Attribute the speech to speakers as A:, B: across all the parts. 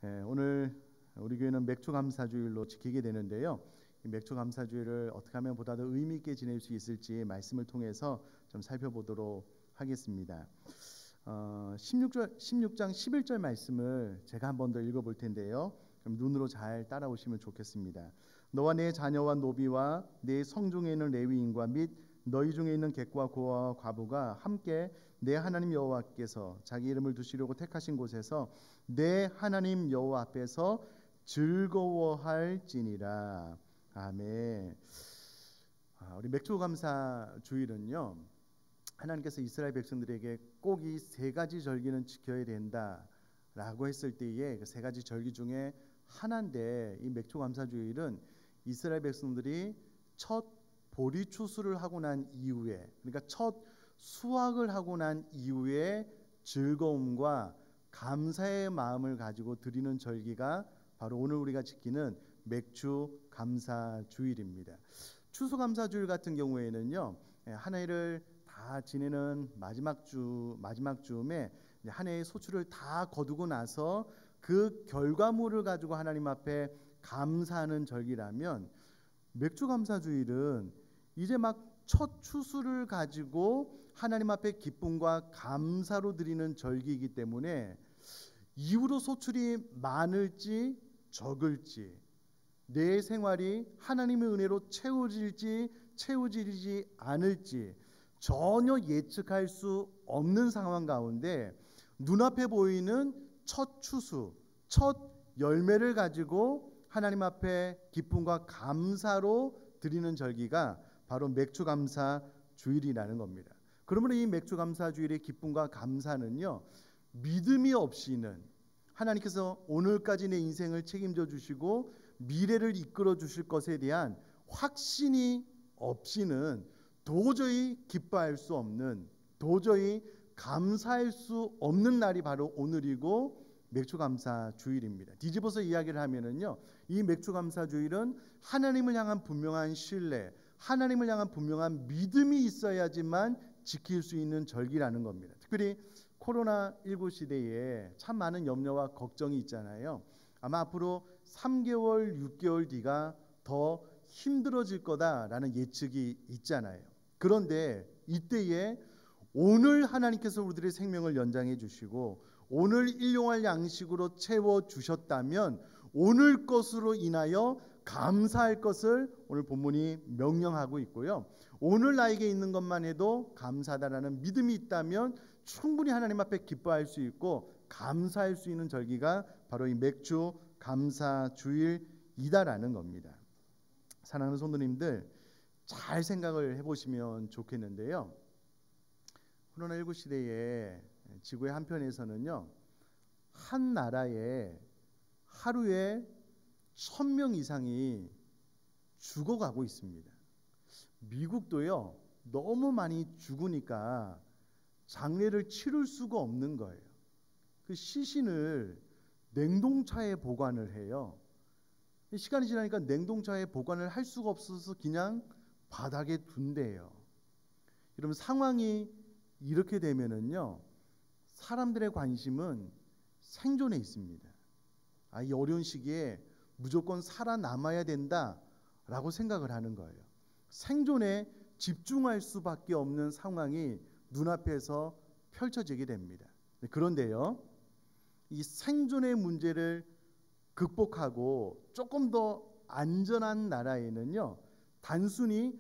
A: 오늘 우리 교회는 맥주 감사주일로 지키게 되는데요. 이 맥주 감사주일을 어떻게 하면 보다 더 의미 있게 지낼 수 있을지 말씀을 통해서 좀 살펴보도록 하겠습니다. 16장 11절 말씀을 제가 한 번 더 읽어볼 텐데요. 그럼 눈으로 잘 따라오시면 좋겠습니다. 너와 내 자녀와 노비와 내 성중에 있는 레위인과 및 너희 중에 있는 객과 고아와 과부가 함께 내 하나님 여호와께서 자기 이름을 두시려고 택하신 곳에서 내 하나님 여호와 앞에서 즐거워할지니라. 아멘. 우리 맥주 감사 주일은요, 하나님께서 이스라엘 백성들에게 꼭 이 세 가지 절기는 지켜야 된다라고 했을 때에 그 세 가지 절기 중에 하나인데, 이 맥주 감사 주일은 이스라엘 백성들이 첫 보리 추수를 하고 난 이후에, 그러니까 첫 수확을 하고 난 이후에 즐거움과 감사의 마음을 가지고 드리는 절기가 바로 오늘 우리가 지키는 맥주 감사 주일입니다. 추수 감사 주일 같은 경우에는요, 한 해를 다 지내는 마지막 즈음에 한 해의 소출을 다 거두고 나서 그 결과물을 가지고 하나님 앞에 감사하는 절기라면, 맥주 감사 주일은 이제 막 첫 추수를 가지고 하나님 앞에 기쁨과 감사로 드리는 절기이기 때문에 이후로 소출이 많을지 적을지, 내 생활이 하나님의 은혜로 채워지지 않을지 전혀 예측할 수 없는 상황 가운데 눈앞에 보이는 첫 추수, 첫 열매를 가지고 하나님 앞에 기쁨과 감사로 드리는 절기가 바로 맥주 감사 주일이라는 겁니다. 그러므로 이 맥주 감사 주일의 기쁨과 감사는요, 믿음이 없이는, 하나님께서 오늘까지 내 인생을 책임져 주시고 미래를 이끌어 주실 것에 대한 확신이 없이는 도저히 기뻐할 수 없는, 도저히 감사할 수 없는 날이 바로 오늘이고 맥주 감사 주일입니다. 뒤집어서 이야기를 하면은요, 이 맥주 감사 주일은 하나님을 향한 분명한 신뢰, 하나님을 향한 분명한 믿음이 있어야지만 지킬 수 있는 절기라는 겁니다. 특별히 코로나19 시대에 참 많은 염려와 걱정이 있잖아요. 아마 앞으로 3개월, 6개월 뒤가 더 힘들어질 거다라는 예측이 있잖아요. 그런데 이때에 오늘 하나님께서 우리들의 생명을 연장해 주시고 오늘 일용할 양식으로 채워 주셨다면 오늘 것으로 인하여 감사할 것을 오늘 본문이 명령하고 있고요. 오늘 나에게 있는 것만 해도 감사하다라는 믿음이 있다면 충분히 하나님 앞에 기뻐할 수 있고 감사할 수 있는 절기가 바로 이 맥주 감사 주일이다라는 겁니다. 사랑하는 성도님들, 잘 생각을 해보시면 좋겠는데요. 코로나19 시대에 지구의 한편에서는요, 한 나라에 하루에 1000명 이상이 죽어가고 있습니다. 미국도요, 너무 많이 죽으니까 장례를 치를 수가 없는 거예요. 그 시신을 냉동차에 보관을 해요. 시간이 지나니까 냉동차에 보관을 할 수가 없어서 그냥 바닥에 둔대요. 여러분, 상황이 이렇게 되면은요, 사람들의 관심은 생존에 있습니다. 이 어려운 시기에 무조건 살아남아야 된다라고 생각을 하는 거예요. 생존에 집중할 수밖에 없는 상황이 눈앞에서 펼쳐지게 됩니다. 그런데요, 이 생존의 문제를 극복하고 조금 더 안전한 나라에는요, 단순히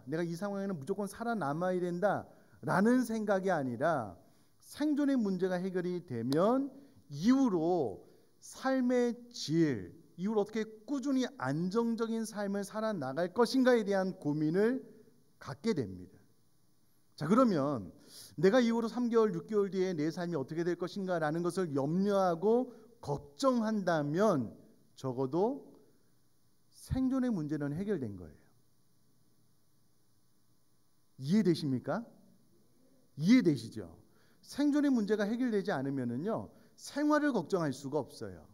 A: 내가 이 상황에는 무조건 살아남아야 된다라는 생각이 아니라 생존의 문제가 해결이 되면 이후로 삶의 질, 이후로 어떻게 꾸준히 안정적인 삶을 살아나갈 것인가에 대한 고민을 갖게 됩니다. 자, 그러면 내가 이후로 3개월, 6개월 뒤에 내 삶이 어떻게 될 것인가라는 것을 염려하고 걱정한다면 적어도 생존의 문제는 해결된 거예요. 이해되십니까? 이해되시죠? 생존의 문제가 해결되지 않으면은요, 생활을 걱정할 수가 없어요.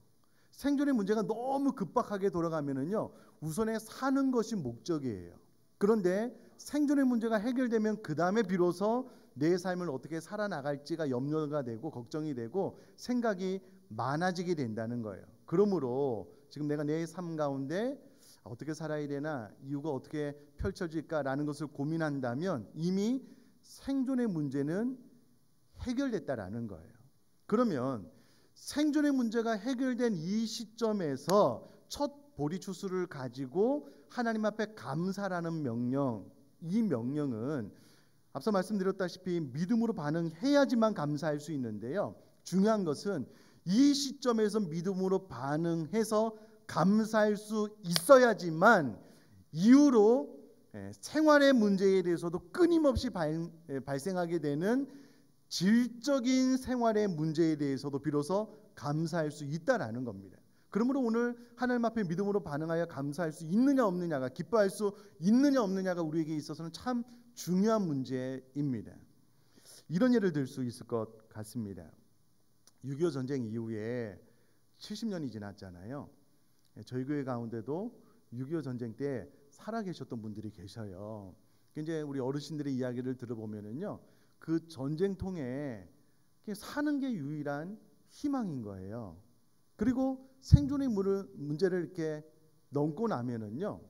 A: 생존의 문제가 너무 급박하게 돌아가면은요, 우선에 사는 것이 목적이에요. 그런데 생존의 문제가 해결되면 그 다음에 비로소 내 삶을 어떻게 살아나갈지가 염려가 되고 걱정이 되고 생각이 많아지게 된다는 거예요. 그러므로 지금 내가 내 삶 가운데 어떻게 살아야 되나, 이유가 어떻게 펼쳐질까라는 것을 고민한다면 이미 생존의 문제는 해결됐다라는 거예요. 그러면 생존의 문제가 해결된 이 시점에서 첫 보리추수를 가지고 하나님 앞에 감사라는 명령, 이 명령은 앞서 말씀드렸다시피 믿음으로 반응해야지만 감사할 수 있는데요. 중요한 것은 이 시점에서 믿음으로 반응해서 감사할 수 있어야지만 이후로 생활의 문제에 대해서도 끊임없이 발생하게 되는 질적인 생활의 문제에 대해서도 비로소 감사할 수 있다라는 겁니다. 그러므로 오늘 하나님 앞에 믿음으로 반응하여 감사할 수 있느냐 없느냐가, 기뻐할 수 있느냐 없느냐가 우리에게 있어서는 참 중요한 문제입니다. 이런 예를 들 수 있을 것 같습니다. 6.25 전쟁 이후에 70년이 지났잖아요. 저희 교회 가운데도 6.25 전쟁 때 살아계셨던 분들이 계셔요. 이제 우리 어르신들의 이야기를 들어보면은요, 그 전쟁통에 사는 게 유일한 희망인 거예요. 그리고 생존의 문제를 이렇게 넘고 나면은요,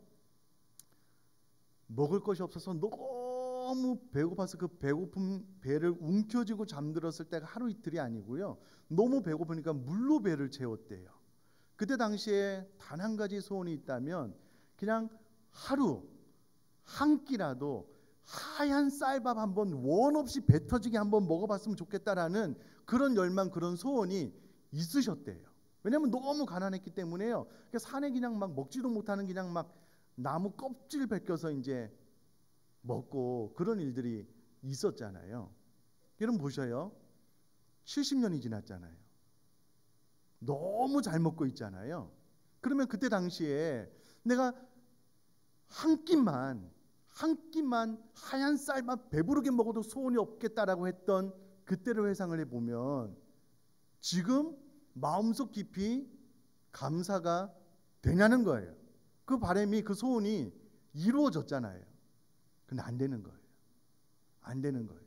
A: 먹을 것이 없어서 너무 배고파서 그 배고픈 배를 움켜쥐고 잠들었을 때가 하루 이틀이 아니고요, 너무 배고프니까 물로 배를 채웠대요. 그때 당시에 단 한 가지 소원이 있다면 그냥 하루 한 끼라도 하얀 쌀밥 한번 원 없이 배 터지게 한번 먹어봤으면 좋겠다라는 그런 열망, 그런 소원이 있으셨대요. 왜냐하면 너무 가난했기 때문에요. 산에 그냥 막 먹지도 못하는 그냥 막 나무 껍질 벗겨서 이제 먹고 그런 일들이 있었잖아요. 여러분 보셔요. 70년이 지났잖아요. 너무 잘 먹고 있잖아요. 그러면 그때 당시에 내가 한 끼만 하얀 쌀밥 배부르게 먹어도 소원이 없겠다라고 했던 그때를 회상을 해보면 지금 마음속 깊이 감사가 되냐는 거예요. 그 바람이, 그 소원이 이루어졌잖아요. 근데 안 되는 거예요. 안 되는 거예요.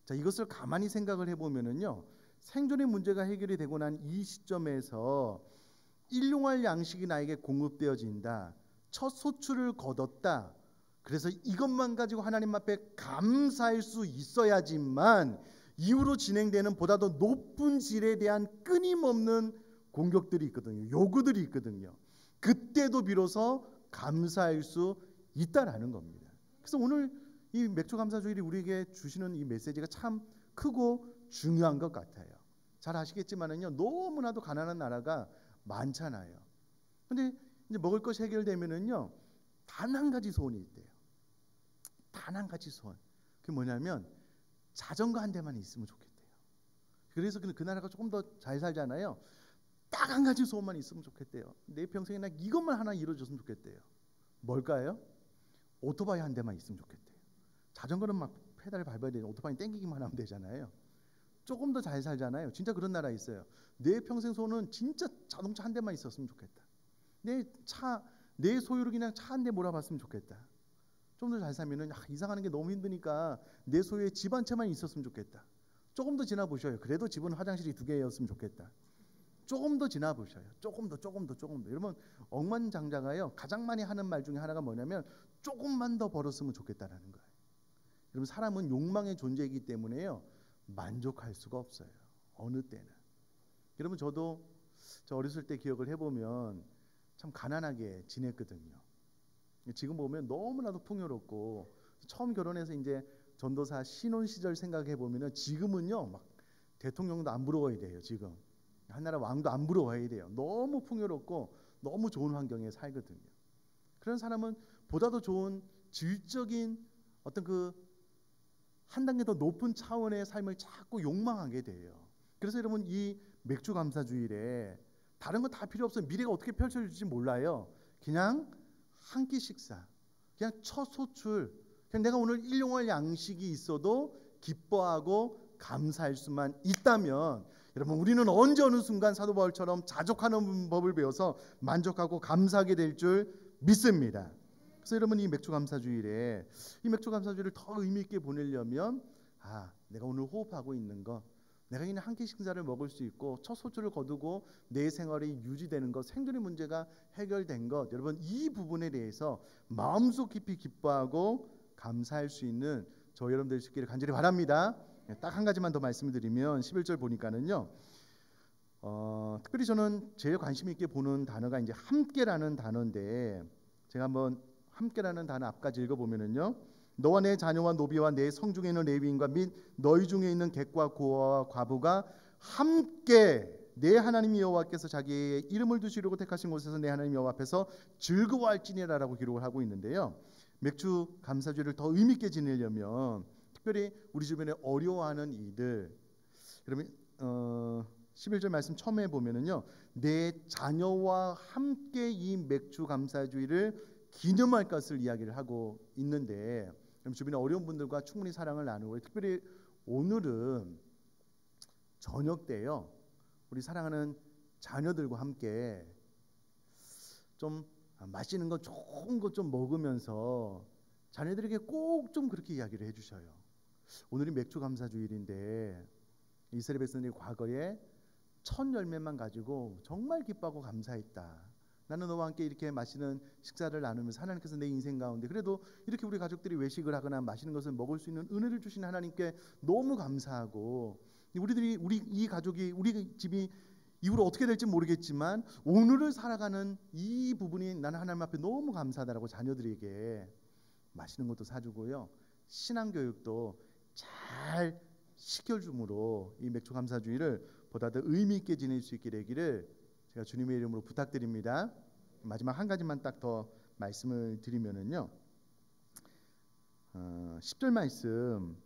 A: 자, 이것을 가만히 생각을 해보면은요, 생존의 문제가 해결이 되고 난 이 시점에서 일용할 양식이 나에게 공급되어진다. 첫 소출을 거뒀다. 그래서 이것만 가지고 하나님 앞에 감사할 수 있어야지만 이후로 진행되는 보다 더 높은 질에 대한 끊임없는 공격들이 있거든요. 요구들이 있거든요. 그때도 비로소 감사할 수 있다라는 겁니다. 그래서 오늘 이 맥주 감사주일이 우리에게 주시는 이 메시지가 참 크고 중요한 것 같아요. 잘 아시겠지만은요, 너무나도 가난한 나라가 많잖아요. 근데 이제 먹을 것이 해결되면은요, 단 한 가지 소원이 있대요. 단 한 가지 소원. 그게 뭐냐면 자전거 한 대만 있으면 좋겠대요. 그래서 그 나라가 조금 더 잘 살잖아요. 딱 한 가지 소원만 있으면 좋겠대요. 내 평생에 나 이것만 하나 이루어졌으면 좋겠대요. 뭘까요? 오토바이 한 대만 있으면 좋겠대요. 자전거는 막 페달을 밟아야 되는, 오토바이 땡기기만 하면 되잖아요. 조금 더 잘 살잖아요. 진짜 그런 나라 있어요. 내 평생 소원은 진짜 자동차 한 대만 있었으면 좋겠다. 내 소유로 그냥 차 한 대 몰아봤으면 좋겠다. 좀 더 잘 살면은 이사가는 게 너무 힘드니까 내 소유의 집 한 채만 있었으면 좋겠다. 조금 더 지나 보셔요. 그래도 집은 화장실이 2개였으면 좋겠다. 조금 더 지나 보셔요. 조금 더. 여러분, 억만장자가요, 가장 많이 하는 말 중에 하나가 뭐냐면 조금만 더 벌었으면 좋겠다라는 거예요. 여러분, 사람은 욕망의 존재이기 때문에요, 만족할 수가 없어요. 어느 때는. 여러분, 저도 저 어렸을 때 기억을 해보면 참 가난하게 지냈거든요. 지금 보면 너무나도 풍요롭고, 처음 결혼해서 이제 전도사 신혼 시절 생각해 보면은 지금은요, 막 대통령도 안 부러워야 돼요. 지금 한나라 왕도 안 부러워야 돼요. 너무 풍요롭고 너무 좋은 환경에 살거든요. 그런 사람은 보다 더 좋은 질적인 어떤 그 한 단계 더 높은 차원의 삶을 자꾸 욕망하게 돼요. 그래서 여러분, 이 맥주 감사주일에 다른 거 다 필요 없어요. 미래가 어떻게 펼쳐질지 몰라요. 그냥 한 끼 식사, 그냥 첫 소출, 그냥 내가 오늘 일용할 양식이 있어도 기뻐하고 감사할 수만 있다면, 여러분, 우리는 언제 어느 순간 사도 바울처럼 자족하는 법을 배워서 만족하고 감사하게 될 줄 믿습니다. 그래서 여러분, 이 맥주 감사주일에, 이 맥주 감사주일을 더 의미 있게 보내려면 내가 오늘 호흡하고 있는 거, 내가 그냥 한 끼 식사를 먹을 수 있고 첫 소주를 거두고 내 생활이 유지되는 것, 생존의 문제가 해결된 것, 여러분 이 부분에 대해서 마음속 깊이 기뻐하고 감사할 수 있는 저 여러분 될 수 있기를 간절히 바랍니다. 딱 한 가지만 더 말씀을 드리면 11절 보니까는요. 특별히 저는 제일 관심 있게 보는 단어가 이제 함께라는 단어인데, 제가 한번 함께라는 단어 앞까지 읽어보면은요. 너와 내 자녀와 노비와 내 성중에 있는 레위인과 및 너희 중에 있는 객과 고아와 과부가 함께 내 하나님 여호와께서 자기의 이름을 두시려고 택하신 곳에서 내 하나님 여호와 앞에서 즐거워할지니라라고 기록을 하고 있는데요. 맥주 감사주의를 더 의미 있게 지내려면 특별히 우리 주변에 어려워하는 이들, 그러면 11절 말씀 처음에 보면은요. 내 자녀와 함께 이 맥주 감사주의를 기념할 것을 이야기를 하고 있는데, 그럼 주변에 어려운 분들과 충분히 사랑을 나누고, 특별히 오늘은 저녁 때요. 우리 사랑하는 자녀들과 함께 좀 맛있는 거 좋은 거 좀 먹으면서 자녀들에게 꼭 좀 그렇게 이야기를 해주셔요. 오늘이 맥주 감사주일인데 이스라엘 백성들이 과거에 첫 열매만 가지고 정말 기뻐하고 감사했다. 나는 너와 함께 이렇게 맛있는 식사를 나누면서 하나님께서 내 인생 가운데 그래도 이렇게 우리 가족들이 외식을 하거나 맛있는 것을 먹을 수 있는 은혜를 주신 하나님께 너무 감사하고, 우리 이 가족이, 우리 집이 이후로 어떻게 될지 모르겠지만 오늘을 살아가는 이 부분이 나는 하나님 앞에 너무 감사하다라고 자녀들에게 맛있는 것도 사주고요. 신앙교육도 잘 시켜줌으로 이 맥주 감사주의를 보다 더 의미 있게 지낼 수 있게 되기를 제가 주님의 이름으로 부탁드립니다. 마지막 한 가지만 딱 더 말씀을 드리면은요. 10절 말씀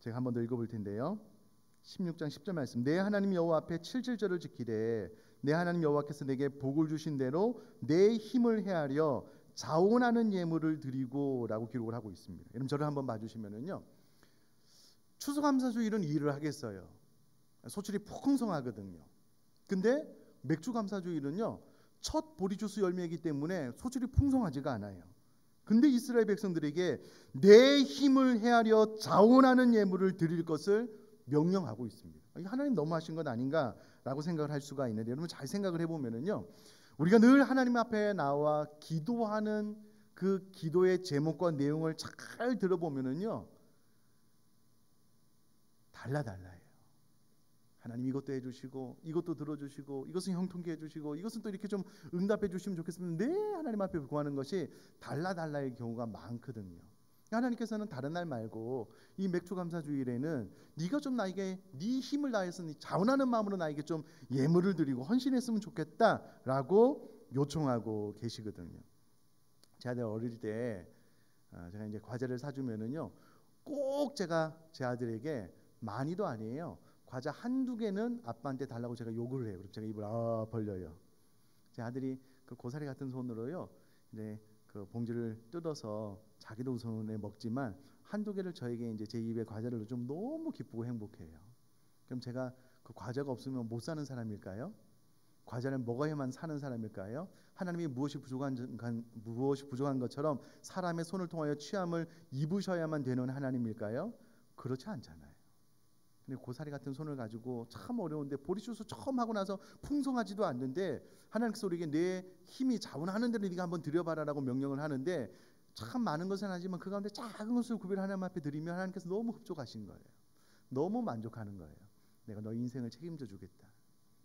A: 제가 한 번 더 읽어볼 텐데요. 16장 10절 말씀. 내 하나님 여호와 앞에 7절을 지키되 내 하나님 여호와께서 내게 복을 주신 대로 내 힘을 헤아려 자원하는 예물을 드리고라고 기록을 하고 있습니다. 여러분 저를 한번 봐주시면은요. 추수감사주일은 일을 하겠어요. 소출이 풍성하거든요. 근데 맥주감사주일은요. 첫 보리주스 열매이기 때문에 소출이 풍성하지가 않아요. 근데 이스라엘 백성들에게 내 힘을 헤아려 자원하는 예물을 드릴 것을 명령하고 있습니다. 하나님 너무하신 것 아닌가라고 생각을 할 수가 있는데, 여러분 잘 생각을 해보면은요. 우리가 늘 하나님 앞에 나와 기도하는 그 기도의 제목과 내용을 잘 들어보면은요. 달라요. 하나님 이것도 해주시고 이것도 들어주시고 이것은 형통케 해주시고 이것은 또 이렇게 좀 응답해 주시면 좋겠습니다. 네, 하나님 앞에 구하는 것이 달라의 경우가 많거든요. 하나님께서는 다른 날 말고 이 맥주감사주일에는 네가 좀 나에게 네 힘을 다해서 자원하는 마음으로 나에게 좀 예물을 드리고 헌신했으면 좋겠다라고 요청하고 계시거든요. 제 아들 어릴 때 제가 이제 과자를 사주면은요 꼭 제가 제 아들에게 많이도 아니에요. 과자 한두 개는 아빠한테 달라고 제가 요구를 해요. 그럼 제가 입을 벌려요. 제 아들이 그 고사리 같은 손으로요. 이제 그 봉지를 뜯어서 자기도 손에 먹지만 한두 개를 저에게 이제 제 입에 과자를 좀 너무 기쁘고 행복해요. 그럼 제가 그 과자가 없으면 못 사는 사람일까요? 과자를 먹어야만 사는 사람일까요? 하나님이 무엇이 부족한 것처럼 사람의 손을 통하여 취함을 입으셔야만 되는 하나님일까요? 그렇지 않잖아요. 근데 고사리 같은 손을 가지고 참 어려운데 보리주스 처음 하고 나서 풍성하지도 않는데 하나님께서 우리에게 내 힘이 자원하는 대로 네가 한번 드려봐라라고 명령을 하는데, 참 많은 것은 아니지만 그 가운데 작은 것을 구별해 하나님 앞에 드리면 하나님께서 너무 흡족하신 거예요. 너무 만족하는 거예요. 내가 너희 인생을 책임져 주겠다.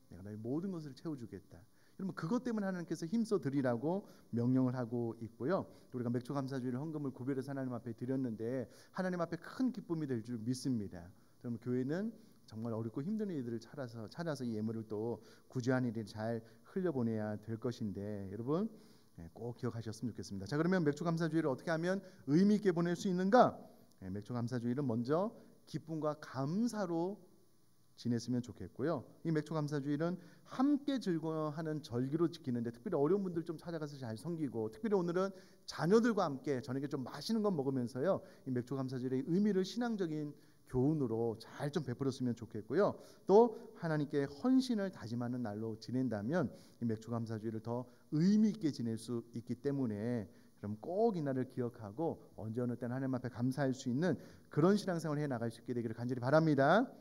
A: 내가 너희 모든 것을 채워주겠다. 여러분 그것 때문에 하나님께서 힘써 드리라고 명령을 하고 있고요. 우리가 맥주 감사주일 헌금을 구별해서 하나님 앞에 드렸는데 하나님 앞에 큰 기쁨이 될 줄 믿습니다. 그럼 교회는 정말 어렵고 힘든 일들을 찾아서 이 예물을 또 구제한 일을 잘 흘려보내야 될 것인데, 여러분 꼭 기억하셨으면 좋겠습니다. 자, 그러면 맥주 감사주일을 어떻게 하면 의미 있게 보낼 수 있는가? 맥주 감사주일은 먼저 기쁨과 감사로 지냈으면 좋겠고요. 이 맥주 감사주일은 함께 즐거워하는 절기로 지키는데 특별히 어려운 분들 좀 찾아가서 잘 섬기고, 특별히 오늘은 자녀들과 함께 저녁에 좀 맛있는 것 먹으면서요. 이 맥주 감사주일의 의미를 신앙적인 교훈으로 잘 좀 베풀었으면 좋겠고요. 또 하나님께 헌신을 다짐하는 날로 지낸다면 이 맥주 감사주일을 더 의미 있게 지낼 수 있기 때문에 그럼 꼭 이 날을 기억하고 언제 어느 때는 하나님 앞에 감사할 수 있는 그런 신앙생활을 해 나갈 수 있게 되기를 간절히 바랍니다.